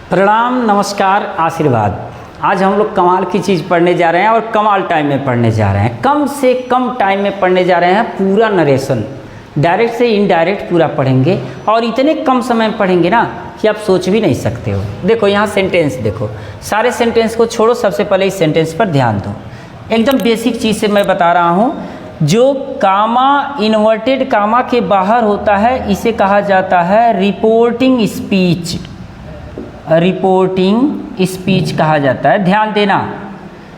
प्रणाम, नमस्कार, आशीर्वाद। आज हम लोग कमाल की चीज़ पढ़ने जा रहे हैं और कमाल टाइम में पढ़ने जा रहे हैं। कम से कम टाइम में पढ़ने जा रहे हैं। पूरा नरेशन डायरेक्ट से इनडायरेक्ट पूरा पढ़ेंगे और इतने कम समय में पढ़ेंगे ना कि आप सोच भी नहीं सकते हो। देखो यहाँ सेंटेंस देखो, सारे सेंटेंस को छोड़ो, सबसे पहले इस सेंटेंस पर ध्यान दो। एकदम बेसिक चीज़ से मैं बता रहा हूँ। जो कामा इन्वर्टेड कामा के बाहर होता है इसे कहा जाता है रिपोर्टिंग स्पीच। रिपोर्टिंग स्पीच कहा जाता है। ध्यान देना,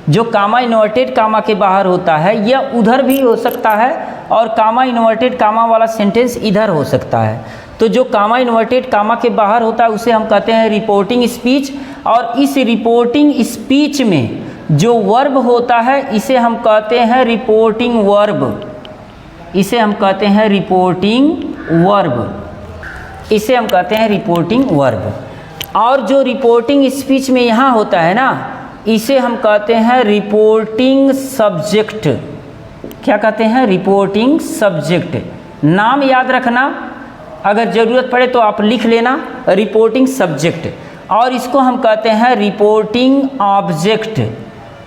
जो कामा इन्वर्टेड कामा के बाहर होता है यह उधर भी हो सकता है और कामा इन्वर्टेड कामा वाला सेंटेंस इधर हो सकता है। तो जो कामा इन्वर्टेड कामा के बाहर होता है उसे हम कहते हैं रिपोर्टिंग स्पीच। और इस रिपोर्टिंग स्पीच में जो वर्ब होता है इसे हम कहते हैं रिपोर्टिंग वर्ब। इसे हम कहते हैं रिपोर्टिंग वर्ब। इसे हम कहते हैं रिपोर्टिंग वर्ब। और जो रिपोर्टिंग स्पीच में यहाँ होता है ना, इसे हम कहते हैं रिपोर्टिंग सब्जेक्ट। क्या कहते हैं? Reporting subject. नाम याद रखना, अगर ज़रूरत पड़े तो आप लिख लेना, रिपोर्टिंग सब्जेक्ट। और इसको हम कहते हैं रिपोर्टिंग ऑब्जेक्ट।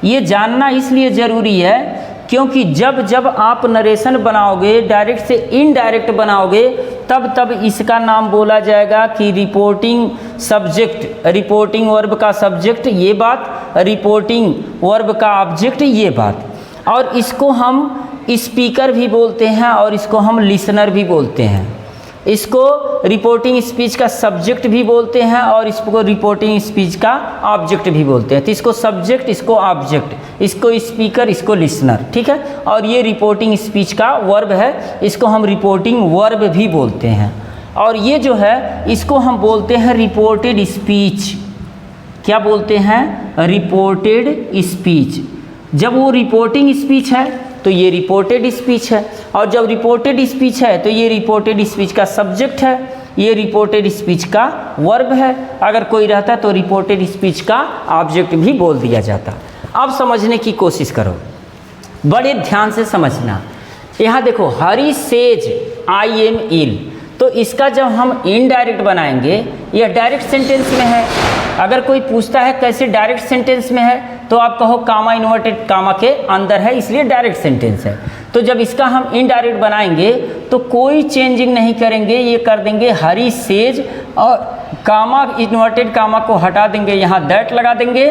ये जानना इसलिए ज़रूरी है क्योंकि जब जब आप नरेशन बनाओगे, डायरेक्ट से इनडायरेक्ट बनाओगे, तब इसका नाम बोला जाएगा कि रिपोर्टिंग सब्जेक्ट। रिपोर्टिंग वर्ब का सब्जेक्ट ये बात, रिपोर्टिंग वर्ब का ऑब्जेक्ट ये बात। और इसको हम स्पीकर भी बोलते हैं और इसको हम लिसनर भी बोलते हैं। इसको रिपोर्टिंग स्पीच का सब्जेक्ट भी बोलते हैं और इसको रिपोर्टिंग स्पीच का ऑब्जेक्ट भी बोलते हैं। तो इसको सब्जेक्ट, इसको ऑब्जेक्ट, इसको स्पीकर, इसको लिसनर, ठीक है। और ये रिपोर्टिंग स्पीच का वर्ब है, इसको हम रिपोर्टिंग वर्ब भी बोलते हैं। और ये जो है इसको हम बोलते हैं रिपोर्टेड स्पीच। क्या बोलते हैं? Reported speech. जब वो रिपोर्टिंग स्पीच है तो ये रिपोर्टेड स्पीच है, और जब रिपोर्टेड स्पीच है तो ये रिपोर्टेड स्पीच का सब्जेक्ट है, ये रिपोर्टेड स्पीच का वर्ब है। अगर कोई रहता तो रिपोर्टेड स्पीच का ऑब्जेक्ट भी बोल दिया जाता। अब समझने की कोशिश करो, बड़े ध्यान से समझना। यहाँ देखो, हरी सेज आई एम इल, तो इसका जब हम इनडायरेक्ट बनाएंगे, यह डायरेक्ट सेंटेंस में है। अगर कोई पूछता है कैसे डायरेक्ट सेंटेंस में है, तो आप कहो कामा इन्वर्टेड कामा के अंदर है इसलिए डायरेक्ट सेंटेंस है। तो जब इसका हम इनडायरेक्ट बनाएंगे तो कोई चेंजिंग नहीं करेंगे, ये कर देंगे हरी सेज और कामा इन्वर्टेड कामा को हटा देंगे, यहाँ दैट लगा देंगे।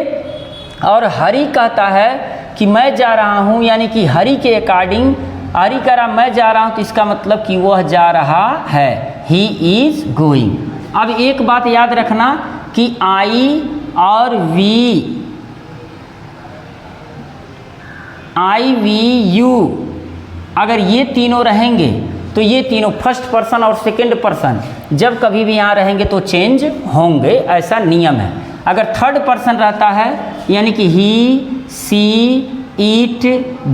और हरी कहता है कि मैं जा रहा हूँ, यानी कि हरी के अकॉर्डिंग हरी कह रहा मैं जा रहा हूँ, तो इसका मतलब कि वह जा रहा है, ही इज गोइंग। अब एक बात याद रखना कि आई और वी, आई वी यू, अगर ये तीनों रहेंगे तो ये तीनों फर्स्ट पर्सन और सेकंड पर्सन जब कभी भी यहाँ रहेंगे तो चेंज होंगे, ऐसा नियम है। अगर थर्ड पर्सन रहता है यानी कि ही, सी, इट,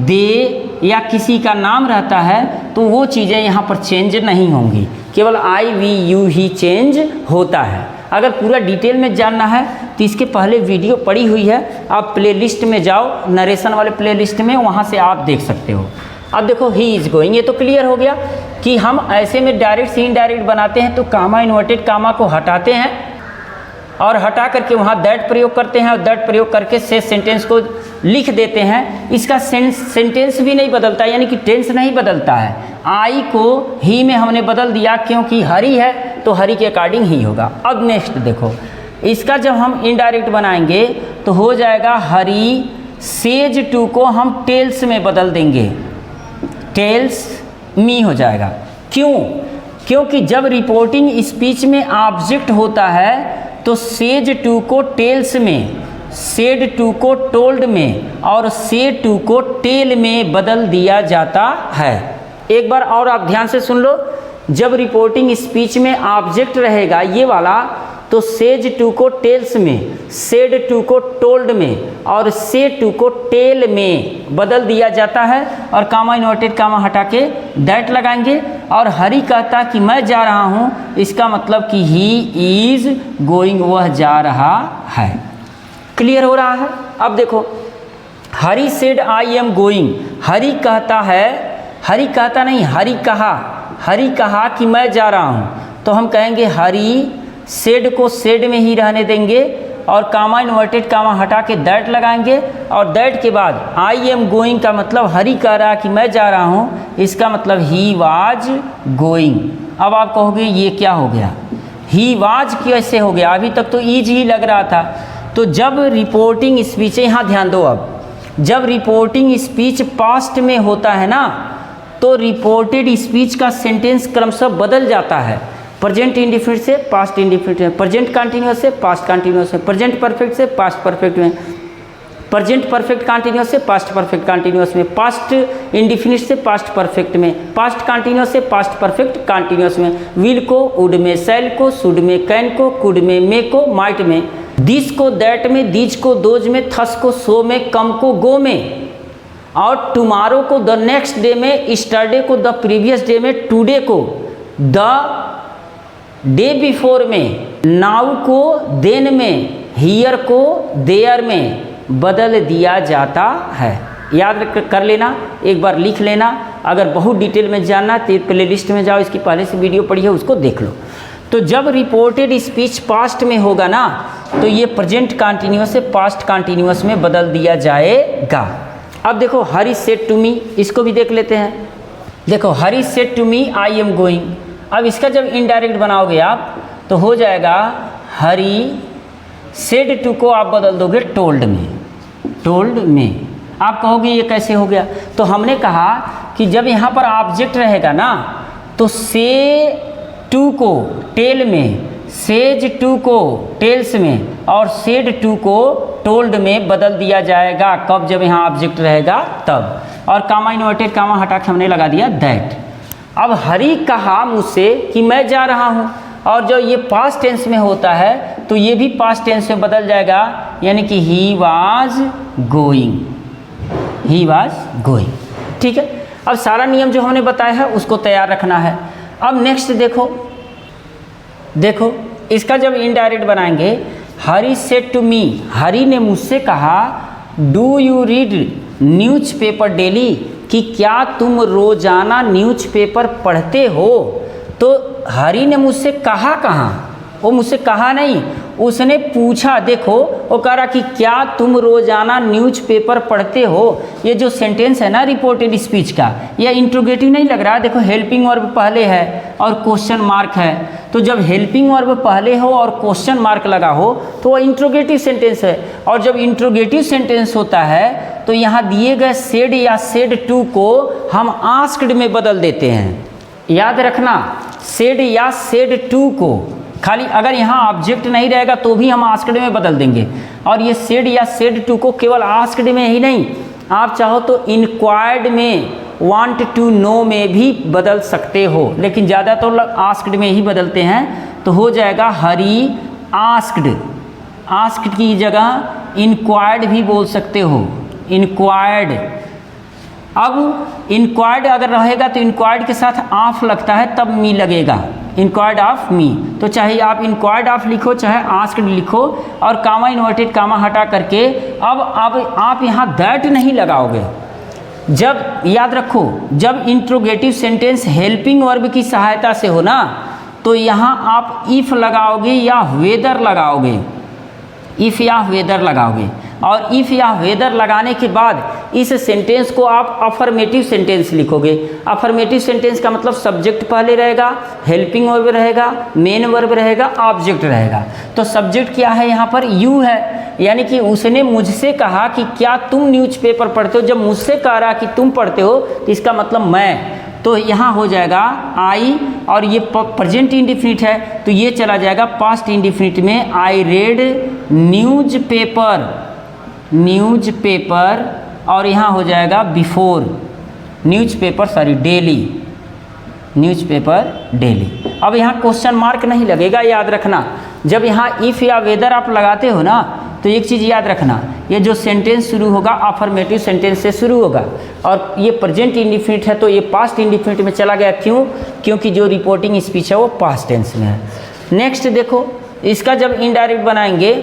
दे या किसी का नाम रहता है तो वो चीज़ें यहाँ पर चेंज नहीं होंगी, केवल आई वी यू ही चेंज होता है। अगर पूरा डिटेल में जानना है तो इसके पहले वीडियो पड़ी हुई है, आप प्लेलिस्ट में जाओ, नरेशन वाले प्लेलिस्ट में, वहाँ से आप देख सकते हो। अब देखो ही इज गोइंग, ये तो क्लियर हो गया कि हम ऐसे में डायरेक्ट से इनडायरेक्ट बनाते हैं तो कामा इन्वर्टेड कामा को हटाते हैं और हटा करके वहाँ दैट प्रयोग करते हैं और दैट प्रयोग करके से सेंटेंस को लिख देते हैं। इसका सेंटेंस भी नहीं बदलता, यानी कि टेंस नहीं बदलता है। आई को ही में हमने बदल दिया क्योंकि हरी है तो हरी के अकॉर्डिंग ही होगा। अब नेक्स्ट देखो, इसका जब हम इनडायरेक्ट बनाएंगे तो हो जाएगा हरी सेज टू को हम टेल्स में बदल देंगे, टेल्स मी हो जाएगा। क्यों? क्योंकि जब रिपोर्टिंग स्पीच में ऑब्जेक्ट होता है तो सेज टू को टेल्स में, सेड टू को टोल्ड में और से टू को टेल में बदल दिया जाता है। एक बार और आप ध्यान से सुन लो, जब रिपोर्टिंग स्पीच में ऑब्जेक्ट रहेगा ये वाला तो सेज टू को टेल्स में, सेड टू को टोल्ड में और से टू को टेल में बदल दिया जाता है। और कामा इन्वर्टेड कामा हटा के दैट लगाएंगे। और हरी कहता कि मैं जा रहा हूँ, इसका मतलब कि ही इज गोइंग, वह जा रहा है। क्लियर हो रहा है? अब देखो, Hari said I am going, हरी कहता है, हरी कहता नहीं, हरी कहा कि मैं जा रहा हूँ, तो हम कहेंगे हरी सेड को सेड में ही रहने देंगे और कामा इन्वर्टेड कामा हटा के दैट लगाएंगे और दैट के बाद आई एम गोइंग का मतलब हरी कह रहा कि मैं जा रहा हूँ, इसका मतलब ही वाज गोइंग। अब आप कहोगे ये क्या हो गया, ही वाज कैसे हो गया, अभी तक तो ईज ही लग रहा था। तो जब रिपोर्टिंग स्पीच, यहाँ ध्यान दो, अब जब रिपोर्टिंग स्पीच पास्ट में होता है ना तो रिपोर्टेड स्पीच का सेंटेंस क्रमशः बदल जाता है। प्रेजेंट इंडिफिनिट से पास्ट इंडिफिनिट में, प्रेजेंट कंटिन्यूअस से पास्ट कंटिन्यूअस में, प्रेजेंट परफेक्ट से पास्ट परफेक्ट में, प्रेजेंट परफेक्ट कंटिन्यूअस से पास्ट परफेक्ट कंटिन्यूअस में, पास्ट इंडिफिनिट से पास्ट परफेक्ट में, पास्ट कंटिन्यूअस से पास्ट परफेक्ट कंटिन्यूअस में, विल को वुड में, शैल को शुड में, कैन को कुड में, मे को माइट में, दिस को दैट में, दीज को दोज में, थस को सो में, कम को गो में, और टुमारो को द नेक्स्ट डे में, स्टरडे को द प्रीवियस डे में, टुडे को द डे बिफोर में, नाउ को देन में, हियर को देयर में बदल दिया जाता है। याद कर लेना, एक बार लिख लेना। अगर बहुत डिटेल में जानना तो प्ले लिस्ट में जाओ, इसकी पहले से वीडियो पढ़ी है उसको देख लो। तो जब रिपोर्टेड स्पीच पास्ट में होगा ना तो ये प्रेजेंट कंटिन्यूअस से पास्ट कंटिन्यूअस में बदल दिया जाएगा। अब देखो हरी सेड टू मी, इसको भी देख लेते हैं। देखो Hari said to me I am going. अब इसका जब इनडायरेक्ट बनाओगे आप तो हो जाएगा हरी सेड टू को आप बदल दोगे टोल्ड में, टोल्ड में। आप कहोगे ये कैसे हो गया, तो हमने कहा कि जब यहाँ पर ऑब्जेक्ट रहेगा ना तो से टू को टेल में, सेज टू को टेल्स में और सेड टू को टोल्ड में बदल दिया जाएगा। कब, जब यहाँ ऑब्जेक्ट रहेगा तब। और कामा इन्वर्टेड कामा हटा के हमने लगा दिया दैट। अब हरी कहा मुझसे कि मैं जा रहा हूँ, और जो ये पास्ट टेंस में होता है तो ये भी पास्ट टेंस में बदल जाएगा, यानी कि he was going, he was going. ठीक है, अब सारा नियम जो हमने बताया है उसको तैयार रखना है। अब नेक्स्ट देखो, देखो इसका जब इनडायरेक्ट बनाएंगे, हरी सेड टू मी, हरी ने मुझसे कहा do you read newspaper daily, कि क्या तुम रोजाना न्यूज़पेपर पढ़ते हो। तो हरी ने मुझसे कहा कहाँ, वो मुझसे कहा नहीं, उसने पूछा। देखो वो कह रहा कि क्या तुम रोजाना न्यूज़पेपर पढ़ते हो। ये जो सेंटेंस है ना रिपोर्टेड स्पीच का, यह इंट्रोगेटिव नहीं लग रहा। देखो हेल्पिंग वर्ब पहले है और क्वेश्चन मार्क है, तो जब हेल्पिंग वर्ब पहले हो और क्वेश्चन मार्क लगा हो तो वह इंट्रोगेटिव सेंटेंस है। और जब इंट्रोगेटिव सेंटेंस होता है तो यहाँ दिए गए सेड या सेड टू को हम आस्क्ड में बदल देते हैं। याद रखना, सेड या सेड टू को खाली अगर यहाँ ऑब्जेक्ट नहीं रहेगा तो भी हम आस्क्ड में बदल देंगे। और ये सेड या सेड टू को केवल आस्क्ड में ही नहीं, आप चाहो तो इंक्वायर्ड में, वांट टू नो में भी बदल सकते हो, लेकिन ज़्यादातर लोग आस्क्ड में ही बदलते हैं। तो हो जाएगा हरी आस्क्ड, आस्क्ड की जगह इंक्वायर्ड भी बोल सकते हो, इंक्वायर्ड। अब इंक्वायर्ड अगर रहेगा तो इंक्वायर्ड के साथ ऑफ लगता है तब मी लगेगा, इंक्वायर्ड ऑफ मी। तो चाहे आप इंक्वायर्ड ऑफ लिखो चाहे आस्क्ड लिखो, और कामा इन्वर्टेड कामा हटा करके अब आप यहाँ दैट नहीं लगाओगे। जब याद रखो, जब इंट्रोगेटिव सेंटेंस हेल्पिंग वर्ब की सहायता से हो ना तो यहाँ आप इफ़ लगाओगे या वेदर लगाओगे, इफ़ या वेदर लगाओगे। और इफ़ या वेदर लगाने के बाद इस सेंटेंस को आप अफर्मेटिव सेंटेंस लिखोगे। अफर्मेटिव सेंटेंस का मतलब सब्जेक्ट पहले रहेगा, हेल्पिंग वर्ब रहेगा, मेन वर्ब रहेगा, ऑब्जेक्ट रहेगा। तो सब्जेक्ट क्या है यहाँ पर, यू है, यानी कि उसने मुझसे कहा कि क्या तुम न्यूज़पेपर पढ़ते हो। जब मुझसे कह रहा कि तुम पढ़ते हो तो इसका मतलब मैं, तो यहाँ हो जाएगा आई, और ये प्रेजेंट इंडिफिनिट है तो ये चला जाएगा पास्ट इंडिफिनिट में। आई रेड न्यूज़पेपर, न्यूज़पेपर, और यहाँ हो जाएगा before newspaper, sorry daily, newspaper daily. अब यहाँ क्वेश्चन मार्क नहीं लगेगा, याद रखना। जब यहाँ इफ़ या वेदर आप लगाते हो ना तो एक चीज़ याद रखना, ये जो सेंटेंस शुरू होगा अफर्मेटिव सेंटेंस से शुरू होगा, और ये प्रेजेंट इंडिफिनिट है तो ये पास्ट इंडिफिनिट में चला गया। क्यों? क्योंकि जो रिपोर्टिंग स्पीच है वो पास्ट टेंस में है। नेक्स्ट देखो, इसका जब इनडायरेक्ट बनाएंगे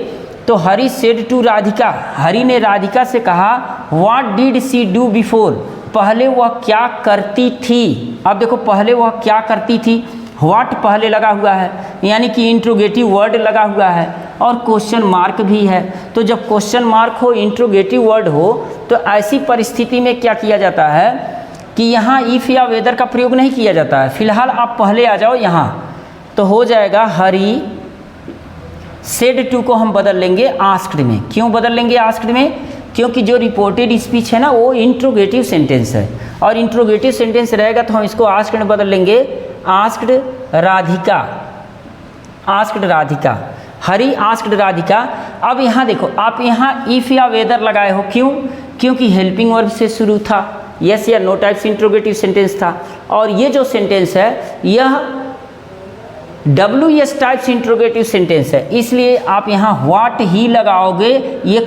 तो हरी सेड टू राधिका, हरी ने राधिका से कहा what did she do before, पहले वह क्या करती थी। अब देखो पहले वह क्या करती थी, व्हाट पहले लगा हुआ है, यानी कि इंट्रोगेटिव वर्ड लगा हुआ है और क्वेश्चन मार्क भी है। तो जब क्वेश्चन मार्क हो, इंट्रोगेटिव वर्ड हो, तो ऐसी परिस्थिति में क्या किया जाता है कि यहाँ इफ़ या वेदर का प्रयोग नहीं किया जाता है। फिलहाल आप पहले आ जाओ यहाँ, तो हो जाएगा हरी सेड टू को हम बदल लेंगे आस्क्ड में। क्यों बदल लेंगे आस्क्ड में? क्योंकि जो रिपोर्टेड स्पीच है ना वो इंट्रोगेटिव सेंटेंस है, और इंट्रोगेटिव सेंटेंस रहेगा तो हम इसको आस्क्ड में बदल लेंगे आस्क्ड राधिका, आस्क्ड राधिका, हरी आस्क्ड राधिका। अब यहाँ देखो, आप यहाँ इफ़ या वेदर लगाए हो, क्यों? क्योंकि हेल्पिंग वर्ब से शुरू था, यस या नो टाइप्स इंट्रोगेटिव सेंटेंस था, और ये जो सेंटेंस है यह WS टाइप्स इंट्रोगेटिव सेंटेंस है, इसलिए आप यहाँ व्हाट ही लगाओगे, ये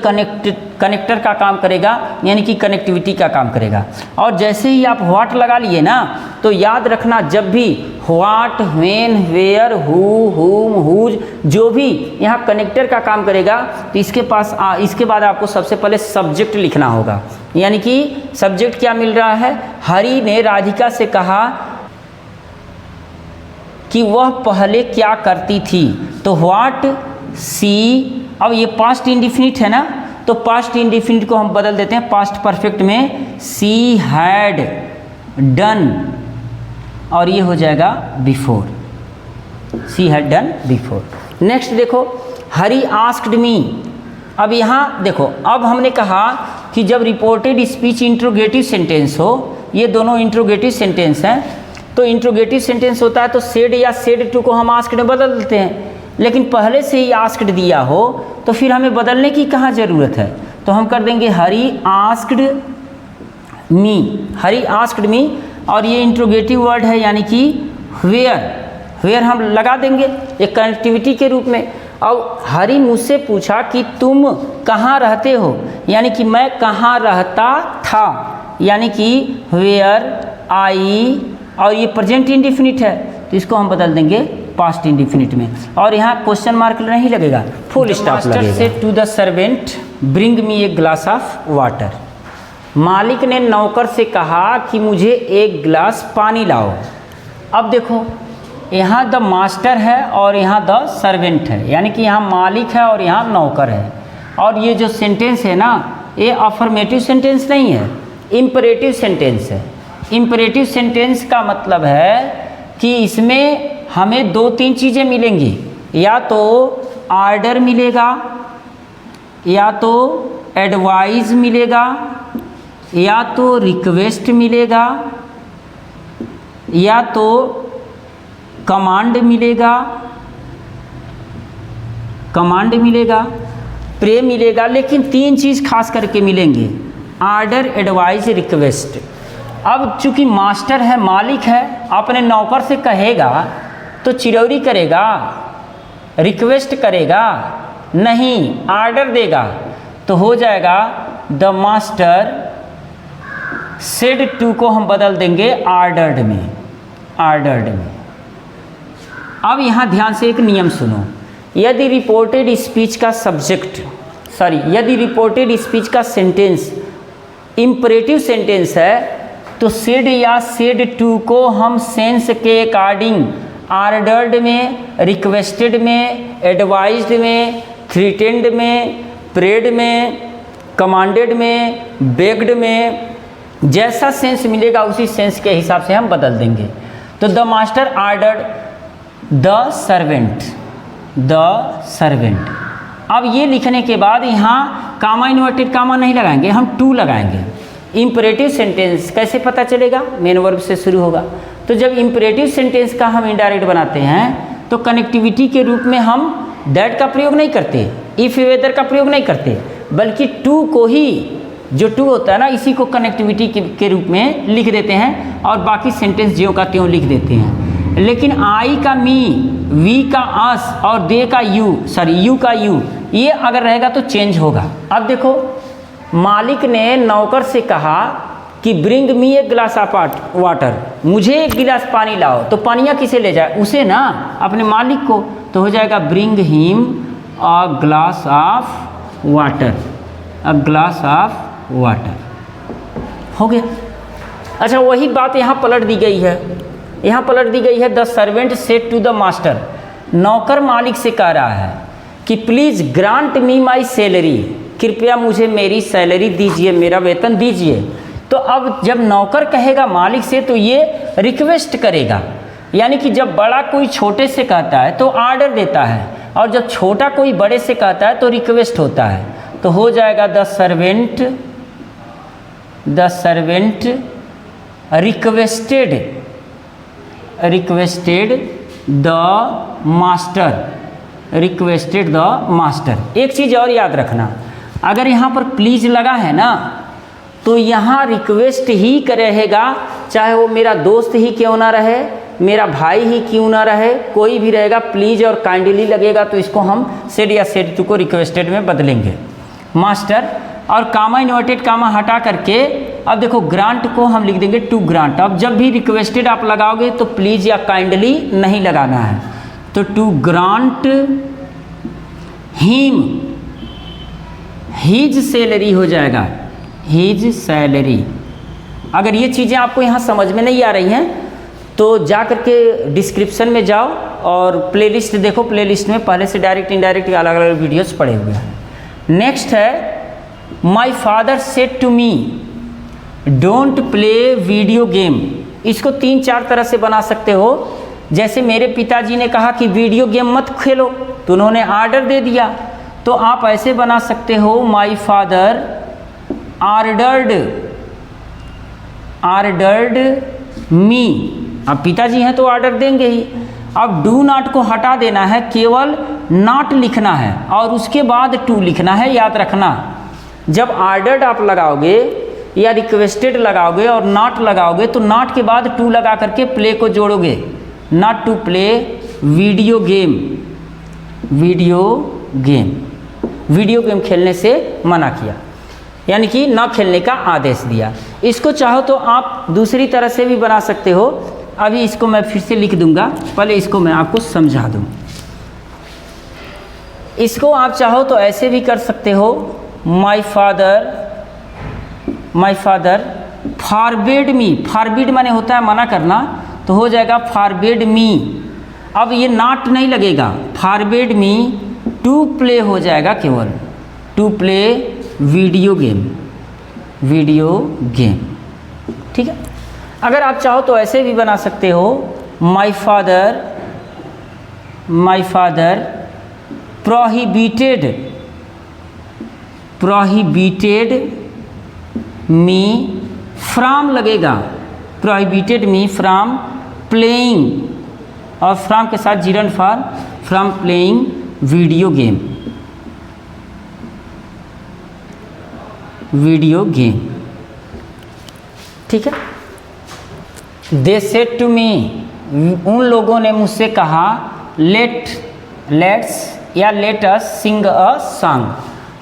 कनेक्टर का काम करेगा, यानी कि कनेक्टिविटी का काम करेगा। और जैसे ही आप व्हाट लगा लिए ना, तो याद रखना जब भी व्हाट, व्हेन, वेयर, हु, हुम, हुज, जो भी यहाँ कनेक्टर का काम करेगा, तो इसके बाद आपको सबसे पहले सब्जेक्ट लिखना होगा। यानी कि सब्जेक्ट क्या मिल रहा है? हरि ने राधिका से कहा कि वह पहले क्या करती थी, तो व्हाट सी, अब ये पास्ट इंडिफिनिट है ना, तो पास्ट इंडिफिनिट को हम बदल देते हैं पास्ट परफेक्ट में, सी हैड डन, और ये हो जाएगा before, she had done before. Next देखो, हरी आस्क्ड मी। अब यहाँ देखो, अब हमने कहा कि जब रिपोर्टेड स्पीच इंट्रोगेटिव सेंटेंस हो, ये दोनों इंट्रोगेटिव सेंटेंस हैं, तो इंट्रोगेटिव सेंटेंस होता है तो सेड या सेड टू को हम आस्क्ड में बदल देते हैं। लेकिन पहले से ही आस्क्ड दिया हो तो फिर हमें बदलने की कहाँ ज़रूरत है, तो हम कर देंगे हरी आस्क्ड मी, हरी आस्क्ड मी, और ये इंट्रोगेटिव वर्ड है यानी कि वेयर, वेयर हम लगा देंगे एक कनेक्टिविटी के रूप में। अब हरी मुझसे पूछा कि तुम कहाँ रहते हो, यानी कि मैं कहाँ रहता था, यानी कि वेयर आई, और ये प्रेजेंट इंडिफिनिट है तो इसको हम बदल देंगे पास्ट इंडिफिनिट में, और यहाँ क्वेश्चन मार्क नहीं लगेगा, फुल स्टॉप लगेगा। Say to the servant bring me a glass of water. मालिक ने नौकर से कहा कि मुझे एक गिलास पानी लाओ। अब देखो, यहाँ द मास्टर है और यहाँ द सर्वेंट है, यानी कि यहाँ मालिक है और यहाँ नौकर है, और ये जो सेंटेंस है ना, ये अफर्मेटिव सेंटेंस नहीं है, इम्परेटिव सेंटेंस है। इम्परेटिव सेंटेंस का मतलब है कि इसमें हमें 2-3 चीज़ें मिलेंगी, या तो आर्डर मिलेगा, या तो एडवाइस मिलेगा, या तो रिक्वेस्ट मिलेगा, या तो कमांड मिलेगा, प्रे मिलेगा, लेकिन 3 चीज़ खास करके मिलेंगे, आर्डर, एडवाइस, रिक्वेस्ट। अब चूंकि मास्टर है, मालिक है, अपने नौकर से कहेगा तो चिरौरी करेगा, रिक्वेस्ट करेगा नहीं, आर्डर देगा, तो हो जाएगा द मास्टर सेड टू को हम बदल देंगे आर्डर्ड में, आर्डर्ड में। अब यहाँ ध्यान से एक नियम सुनो, यदि रिपोर्टेड स्पीच का यदि रिपोर्टेड स्पीच का सेंटेंस इम्परेटिव सेंटेंस है, तो सेड या सेड टू को हम सेंस के अकॉर्डिंग आर्डर्ड में, रिक्वेस्टेड में, एडवाइज्ड में, थ्रेटेंड में, प्रेड में, कमांडेड में, बेग्ड में, जैसा सेंस मिलेगा उसी सेंस के हिसाब से हम बदल देंगे। तो द मास्टर आर्डर्ड द सर्वेंट। अब ये लिखने के बाद यहाँ कामा इन्वर्टेड कामा नहीं लगाएंगे, हम टू लगाएंगे। इम्परेटिव सेंटेंस कैसे पता चलेगा? मेन वर्ब से शुरू होगा। तो जब इम्परेटिव सेंटेंस का हम इनडायरेक्ट बनाते हैं तो कनेक्टिविटी के रूप में हम दैट का प्रयोग नहीं करते, इफ वेदर का प्रयोग नहीं करते, बल्कि टू को ही, जो टू होता है ना, इसी को कनेक्टिविटी के रूप में लिख देते हैं और बाकी सेंटेंस ज्यों का त्यों लिख देते हैं। लेकिन आई का मी, वी का अस और दे का यू का यू, ये अगर रहेगा तो चेंज होगा। अब देखो, मालिक ने नौकर से कहा कि bring me a glass of water, मुझे एक गिलास पानी लाओ, तो पानिया किसे ले जाए? उसे ना, अपने मालिक को। तो हो जाएगा bring him a glass of water, a glass of water, हो गया। अच्छा, वही बात यहाँ पलट दी गई है, the servant said to the master. नौकर मालिक से कह रहा है कि please grant me my salary, कृपया मुझे मेरी सैलरी दीजिए, मेरा वेतन दीजिए। तो अब जब नौकर कहेगा मालिक से तो ये रिक्वेस्ट करेगा, यानी कि जब बड़ा कोई छोटे से कहता है तो ऑर्डर देता है, और जब छोटा कोई बड़े से कहता है तो रिक्वेस्ट होता है। तो हो जाएगा the servant requested the master. एक चीज़ और याद रखना, अगर यहाँ पर प्लीज़ लगा है ना तो यहाँ रिक्वेस्ट ही रहेगा, चाहे वो मेरा दोस्त ही क्यों ना रहे, मेरा भाई ही क्यों ना रहे, कोई भी रहेगा, प्लीज़ और काइंडली लगेगा तो इसको हम सेड या सेड टू को रिक्वेस्टेड में बदलेंगे। मास्टर और कामा इन्वर्टेड कामा हटा करके अब देखो ग्रांट को हम लिख देंगे टू ग्रांट। अब जब भी रिक्वेस्टेड आप लगाओगे तो प्लीज़ या काइंडली नहीं लगाना है, तो to grant him his salary हो जाएगा, हिज सैलरी। अगर ये चीज़ें आपको यहाँ समझ में नहीं आ रही हैं तो जा करके डिस्क्रिप्शन में जाओ और प्लेलिस्ट देखो, प्लेलिस्ट में पहले से डायरेक्ट इनडायरेक्ट अलग अलग वीडियोस पड़े हुए हैं। नेक्स्ट है my father said to me don't play video game. इसको 3-4 तरह से बना सकते हो। जैसे मेरे पिताजी ने कहा कि वीडियो गेम मत खेलो, तो उन्होंने ऑर्डर दे दिया, तो आप ऐसे बना सकते हो माई फादर ऑर्डर्ड मी। अब पिताजी हैं तो ऑर्डर देंगे ही। अब डू नॉट को हटा देना है, केवल नॉट लिखना है और उसके बाद टू लिखना है, याद रखना। जब ऑर्डर्ड आप लगाओगे या रिक्वेस्टेड लगाओगे और नॉट लगाओगे तो नॉट के बाद टू लगा करके प्ले को जोड़ोगे, not to play video game खेलने से मना किया, यानी कि न खेलने का आदेश दिया। इसको चाहो तो आप दूसरी तरह से भी बना सकते हो। अभी इसको मैं फिर से लिख दूंगा, पहले इसको मैं आपको समझा दूं। इसको आप चाहो तो ऐसे भी कर सकते हो, my father forbid me. Forbid माने होता है मना करना, तो हो जाएगा फॉरबिड मी। अब ये नॉट नहीं लगेगा, फॉरबिड मी टू प्ले हो जाएगा, केवल टू प्ले वीडियो गेम। ठीक है। अगर आप चाहो तो ऐसे भी बना सकते हो, my father prohibited me from लगेगा, प्रोहिबिटेड मी फ्रॉम प्लेइंग, और फ्रॉम के साथ जीरन for from playing video game. ठीक है। दे सेड टू मी, उन लोगों ने मुझसे कहा, लेट्स या let us Singh a song.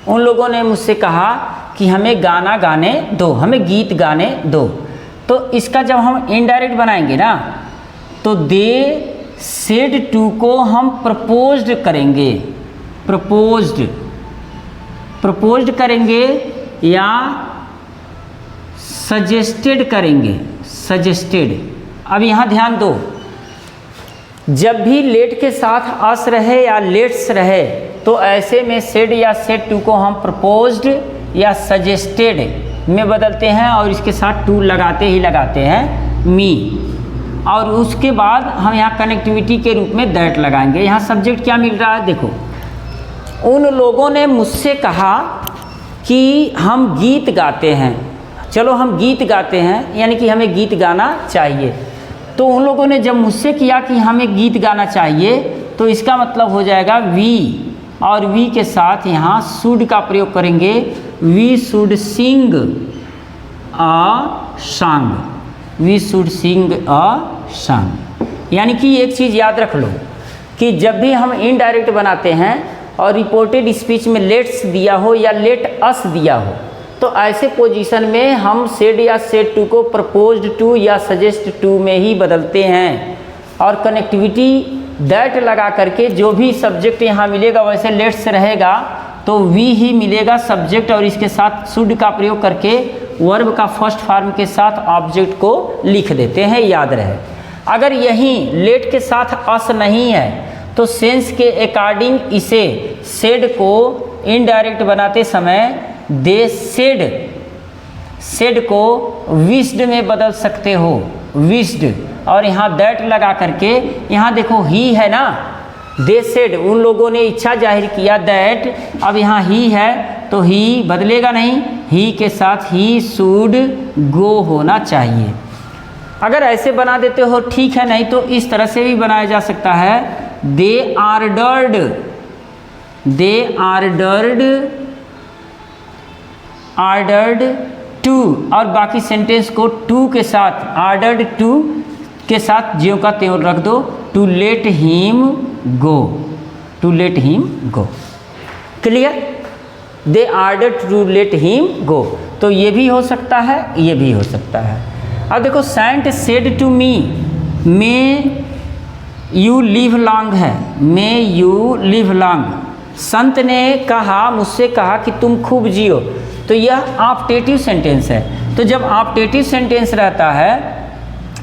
उन लोगों ने मुझसे कहा कि हमें गाना गाने दो, हमें गीत गाने दो। तो इसका जब हम इनडायरेक्ट बनाएंगे ना तो दे सेड टू को हम प्रपोज्ड करेंगे या सजेस्टेड करेंगे, सजेस्टेड। अब यहाँ ध्यान दो, जब भी लेट के साथ अस रहे या लेट्स रहे तो ऐसे में सेड या सेड टू को हम प्रपोज्ड या सजेस्टेड में बदलते हैं और इसके साथ टू लगाते हैं मी, और उसके बाद हम यहाँ कनेक्टिविटी के रूप में दैट लगाएंगे। यहाँ सब्जेक्ट क्या मिल रहा है, देखो, उन लोगों ने मुझसे कहा कि हम गीत गाते हैं, चलो हम गीत गाते हैं, यानी कि हमें गीत गाना चाहिए। तो उन लोगों ने जब मुझसे किया कि हमें गीत गाना चाहिए तो इसका मतलब हो जाएगा वी, और वी के साथ यहाँ शुड का प्रयोग करेंगे, we should sing a song. यानी कि एक चीज़ याद रख लो कि जब भी हम इनडायरेक्ट बनाते हैं और रिपोर्टेड स्पीच में लेट्स दिया हो या लेट अस दिया हो तो ऐसे पोजीशन में हम सेड या सेड टू को प्रपोज्ड टू या सजेस्ट टू में ही बदलते हैं, और कनेक्टिविटी दैट लगा करके जो भी सब्जेक्ट यहाँ मिलेगा वैसे लेट्स रहेगा तो वी ही मिलेगा सब्जेक्ट, और इसके साथ शुड का प्रयोग करके वर्ब का फर्स्ट फॉर्म के साथ ऑब्जेक्ट को लिख देते हैं, याद रहे। अगर यहीं लेट के साथ अस नहीं है तो सेंस के अकॉर्डिंग इसे सेड को इनडायरेक्ट बनाते समय दे सेड को विश्ड में बदल सकते हो, विश्ड, और यहाँ दैट लगा करके, यहाँ देखो ही है ना, दे सेड, उन लोगों ने इच्छा जाहिर किया दैट, अब यहाँ ही है तो ही बदलेगा नहीं, ही के साथ ही शुड गो होना चाहिए। अगर ऐसे बना देते हो ठीक है, नहीं तो इस तरह से भी बनाया जा सकता है, दे आर्डर्ड टू, और बाकी सेंटेंस को टू के साथ, आर्डर्ड टू के साथ ज्यों का त्यों रख दो, to let him go, to let him go. Clear? They ordered to let him go, तो ये भी हो सकता है, ये भी हो सकता है। अब देखो saint said to me, may you live long है, मे यू लिव लॉन्ग, संत ने कहा, मुझसे कहा कि तुम खूब जियो, तो यह ऑप्टेटिव सेंटेंस है। तो जब ऑप्टेटिव सेंटेंस रहता है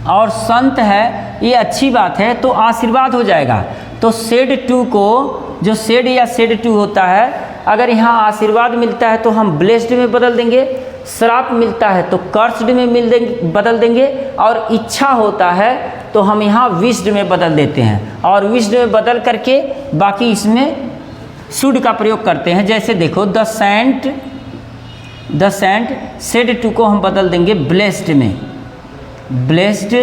और संत है, ये अच्छी बात है, तो आशीर्वाद हो जाएगा। तो सेड टू को, जो सेड या सेड टू होता है, अगर यहाँ आशीर्वाद मिलता है तो हम ब्लेस्ड में बदल देंगे, श्राप मिलता है तो कर्स्ड में बदल देंगे, और इच्छा होता है तो हम यहाँ विश्ड में बदल देते हैं, और विश्ड में बदल करके बाकी इसमें शुड का प्रयोग करते हैं। जैसे देखो द सेंट सेड टू को हम बदल देंगे ब्लेस्ड में, blessed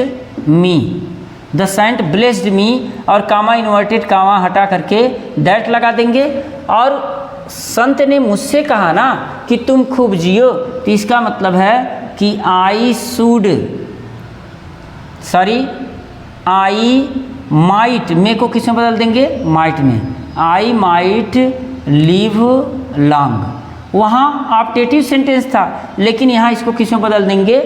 me, the saint blessed me, और कामा इन्वर्टेड कामा हटा करके दैट लगा देंगे। और संत ने मुझसे कहा ना कि तुम खूब जियो, तो इसका मतलब है कि आई माइट, मे को किस में बदल देंगे, माइट में, आई माइट लिव लॉन्ग। वहाँ ऑप्टेटिव सेंटेंस था, लेकिन यहाँ इसको किस में बदल देंगे,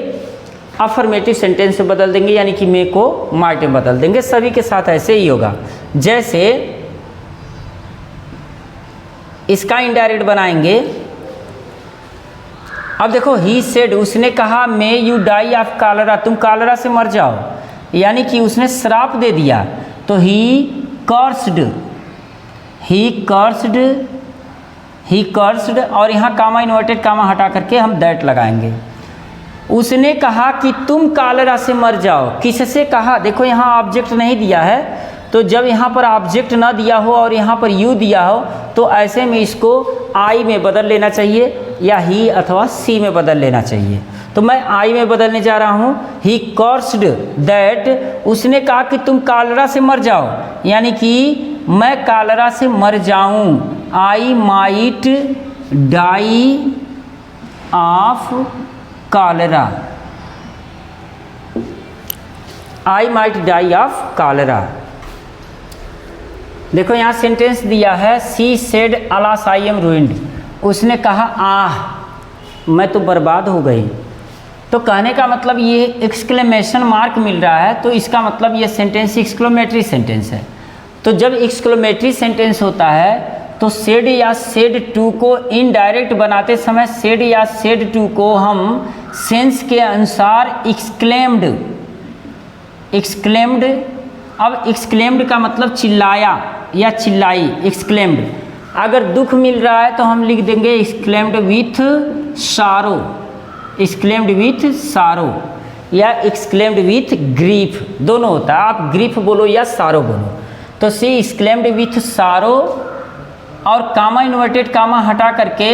अफर्मेटिव सेंटेंस में बदल देंगे, यानी कि मे को माइट में बदल देंगे। सभी के साथ ऐसे ही होगा। जैसे इसका इनडायरेक्ट बनाएंगे। अब देखो ही सेड, उसने कहा may you die of cholera, तुम कॉलरा से मर जाओ, यानी कि उसने श्राप दे दिया। तो ही कर्स्ड, और यहाँ कामा इन्वर्टेड कामा हटा करके हम दैट लगाएंगे। उसने कहा कि तुम कॉलरा से मर जाओ, किससे कहा, देखो यहाँ ऑब्जेक्ट नहीं दिया है, तो जब यहाँ पर ऑब्जेक्ट ना दिया हो और यहाँ पर यू दिया हो, तो ऐसे में इसको आई में बदल लेना चाहिए, या ही अथवा सी में बदल लेना चाहिए। तो मैं आई में बदलने जा रहा हूँ, ही कर्स्ड दैट, उसने कहा कि तुम कॉलरा से मर जाओ, यानी कि मैं कॉलरा से मर जाऊँ, I might die of cholera, I might die of cholera. देखो यहाँ सेंटेंस दिया है, she said alas I am ruined, उसने कहा आह मैं तो बर्बाद हो गई। तो कहने का मतलब ये एक्सक्लेमेशन मार्क मिल रहा है, तो इसका मतलब ये सेंटेंस एक्सक्लेमेटरी सेंटेंस है। तो जब एक्सक्लेमेटरी सेंटेंस होता है तो सेड या सेड टू को इनडायरेक्ट बनाते समय सेड या सेड टू को हम सेंस के अनुसार एक्सक्लेम्ड, अब एक्सक्लेम्ड का मतलब चिल्लाया या चिल्लाई, एक्सक्लेम्ड। अगर दुख मिल रहा है तो हम लिख देंगे एक्सक्लेम्ड विथ सारो, एक्सक्लेम्ड विथ सारो, या एक्सक्लेम्ड विथ ग्रीफ, दोनों होता है, आप ग्रीफ बोलो या सारो बोलो। तो सी एक्सक्लेम्ड विथ सारो, और कामा इन्वर्टेड कामा हटा करके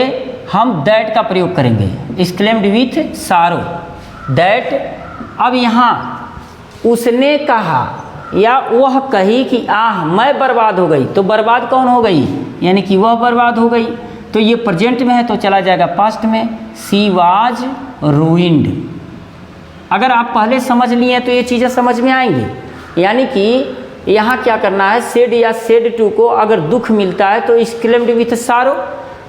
हम दैट का प्रयोग करेंगे, एक्सक्लेम्ड विथ सारो, दैट। अब यहाँ उसने कहा या वह कही कि आह मैं बर्बाद हो गई, तो बर्बाद कौन हो गई, यानी कि वह बर्बाद हो गई। तो ये प्रेजेंट में है तो चला जाएगा पास्ट में, सी वाज रूइंड। अगर आप पहले समझ लिए तो ये चीज़ें समझ में आएंगी। यानी कि यहाँ क्या करना है, सेड या सेड टू को अगर दुख मिलता है तो एक्सक्लेम्ड विथ सारो,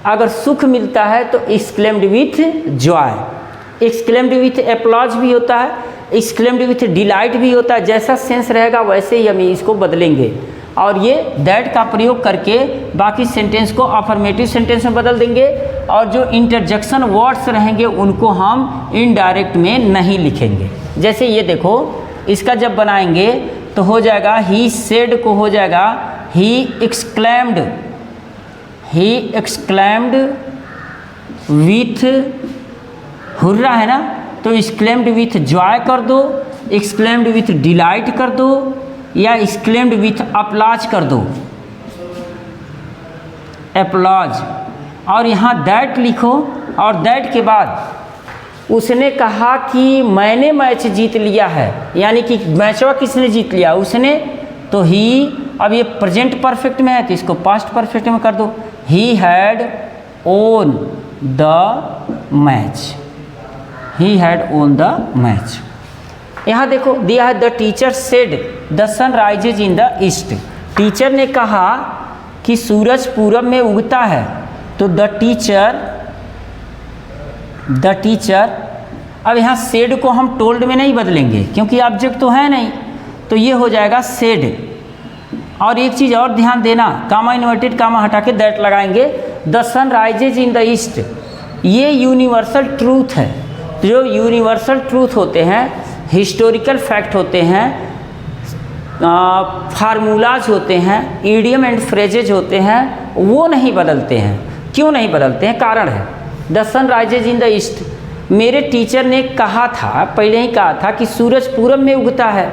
अगर सुख मिलता है तो exclaimed with Joy, exclaimed with applause भी होता है, एक्सक्लेम्ड विथ डिलाइट भी होता है। जैसा सेंस रहेगा वैसे ही हम इसको बदलेंगे, और ये दैट का प्रयोग करके बाकी सेंटेंस को अफर्मेटिव सेंटेंस में बदल देंगे, और जो इंटरजेक्शन वर्ड्स रहेंगे उनको हम इनडायरेक्ट में नहीं लिखेंगे। जैसे ये देखो, इसका जब बनाएंगे तो हो जाएगा ही सेड को हो जाएगा ही एक्सक्लेम्ड विथ हुर्रा है ना, तो एक्सक्लेम्ड विथ जॉय कर दो, एक्सक्लेम्ड विथ डिलाइट कर दो, या एक्सक्लेम्ड विथ अपलाज कर दो, अपलाज। और यहाँ दैट लिखो, और दैट के बाद उसने कहा कि मैंने मैच जीत लिया है, यानी कि मैचवा किसने जीत लिया, उसने। तो ही, अब ये प्रेजेंट परफेक्ट में है तो इसको पास्ट परफेक्ट में कर दो, he had won the match, he had won the match. यहाँ देखो दिया है the teacher said the sun rises in the east, teacher ने कहा कि सूरज पूरब में उगता है। तो द टीचर, अब यहाँ सेड को हम टोल्ड में नहीं बदलेंगे क्योंकि ऑब्जेक्ट तो है नहीं, तो ये हो जाएगा सेड। और एक चीज़ और ध्यान देना, कामा इन्वर्टेड कामा हटा के दैट लगाएंगे। The sun rises in the east, ये यूनिवर्सल ट्रूथ है। जो यूनिवर्सल ट्रूथ होते हैं, हिस्टोरिकल फैक्ट होते हैं, फार्मूलाज होते हैं, ईडियम एंड फ्रेजेज होते हैं, वो नहीं बदलते हैं। क्यों नहीं बदलते हैं? कारण है। The sun rises in the east, मेरे टीचर ने कहा था, पहले ही कहा था कि सूरज पूरब में उगता है,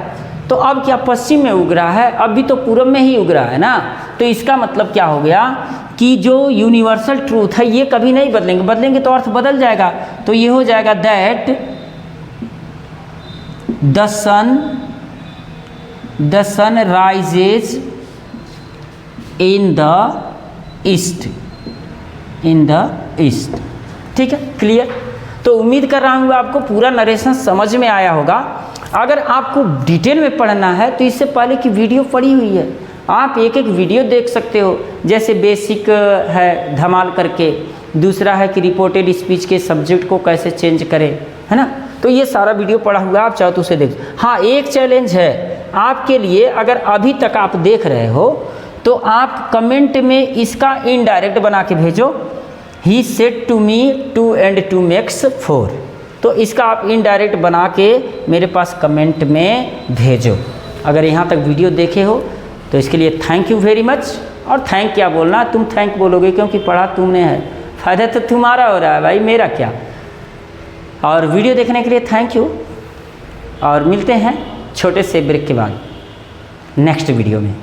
तो अब क्या पश्चिम में उग रहा है? अब भी तो पूरब में ही उग रहा है ना। तो इसका मतलब क्या हो गया कि जो यूनिवर्सल ट्रूथ है ये कभी नहीं बदलेंगे, बदलेंगे तो अर्थ बदल जाएगा। तो ये हो जाएगा that the sun rises in the east, in the east. ठीक है, क्लियर? तो उम्मीद कर रहा हूँ आपको पूरा नरेशन समझ में आया होगा। अगर आपको डिटेल में पढ़ना है तो इससे पहले की वीडियो पड़ी हुई है, आप एक एक वीडियो देख सकते हो। जैसे बेसिक है धमाल करके, दूसरा है कि रिपोर्टेड स्पीच के सब्जेक्ट को कैसे चेंज करें, है ना। तो ये सारा वीडियो पढ़ा हुआ, आप चाहो तो उसे देख। हाँ, एक चैलेंज है आपके लिए, अगर अभी तक आप देख रहे हो तो आप कमेंट में इसका इनडायरेक्ट बना के भेजो। He said to me 2 and 2 makes 4, तो इसका आप इनडायरेक्ट बना के मेरे पास कमेंट में भेजो। अगर यहाँ तक वीडियो देखे हो तो इसके लिए थैंक यू वेरी मच। और थैंक क्या बोलना, तुम थैंक बोलोगे क्योंकि पढ़ा तुमने है, फ़ायदा तो तुम्हारा हो रहा है भाई, मेरा क्या। और वीडियो देखने के लिए थैंक यू, और मिलते हैं छोटे से ब्रेक के बाद नेक्स्ट वीडियो में।